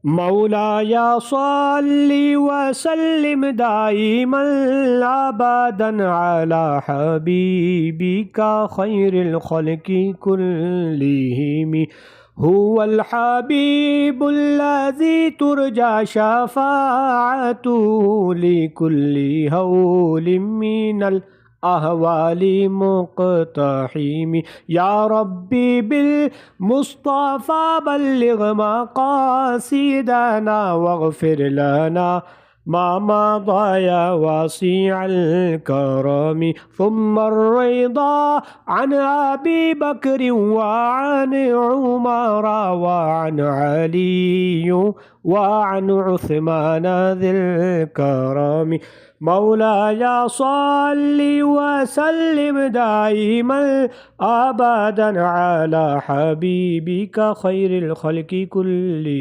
مولاي صل وسلم دائما أبدا على حبيبك خير الخلق كلهم. هو الحبيب الذي ترجى شفاعته لكل هول من الأهوال مقتحم. يا ربي بالمصطفى بلغ مقاصدنا واغفر لنا ما مضى يا واسع الكرم. ثم الرضا عن أبي بكر وعن عمر وعن علي وعن عثمان ذي الكرم. مولاي صل وسلم دائما أبدا على حبيبك خير الخلق كلهم.